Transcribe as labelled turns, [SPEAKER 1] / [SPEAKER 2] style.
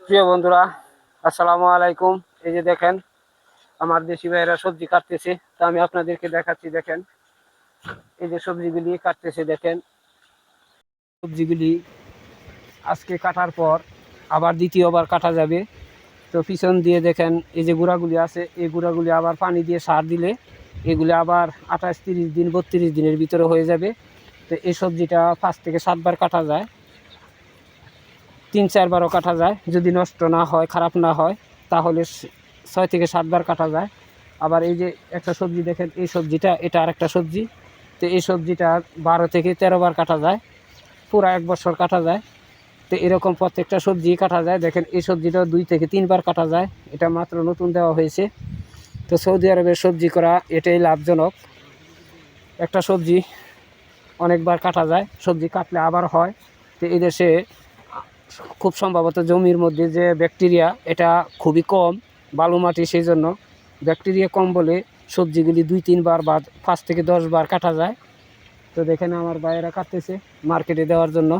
[SPEAKER 1] প্রিয় বন্ধুরা, আসসালামু আলাইকুম। এই যে দেখেন, আমার দেশি ভাইয়েরা সবজি কাটতেছে, তো আমি আপনাদেরকে দেখাচ্ছি। দেখেন, এই যে সবজিগুলি কাটতেছে, দেখেন সবজিগুলি আজকে কাটার পর আবার দ্বিতীয়বার কাটা যাবে। তো পিছন দিয়ে দেখেন এই যে গুঁড়াগুলি আছে, এই গুঁড়াগুলি আবার পানি দিয়ে সার দিলে এগুলি আবার 28-30 দিন 32 দিনের ভিতরে হয়ে যাবে। তো এই সবজিটা 5 থেকে 7 বার কাটা যায়, 3-4 বারও কাটা যায়। যদি নষ্ট না হয়, খারাপ না হয়, তাহলে 6 থেকে 7 বার কাটা যায়। আবার এই যে একটা সবজি দেখেন, এই সবজিটা, এটা আরেকটা সবজি। তো এই সবজিটা 12 থেকে 13 বার কাটা যায়, পুরো 1 বছর কাটা যায়। তো এরকম প্রত্যেকটা সবজি কাটা যায়। দেখেন এই সবজিটাও 2 থেকে 3 বার কাটা যায়, এটা মাত্র নতুন দেওয়া হয়েছে। তো সৌদি আরবের সবজি করা এটাই লাভজনক। একটা সবজি অনেকবার কাটা যায়, সবজি কাটলে আবার হয়। তো এই দেশে খুব সম্ভবত জমির মধ্যে যে ব্যাকটেরিয়া, এটা খুবই কম, বালু মাটি, সেই জন্য ব্যাকটেরিয়া কম বলে সবজিগুলি 2-3 বার বা 5 থেকে 10 বার কাটা যায়। তো দেখেন আমার ভাইয়েরা কাটতেছে মার্কেটে দেওয়ার জন্য।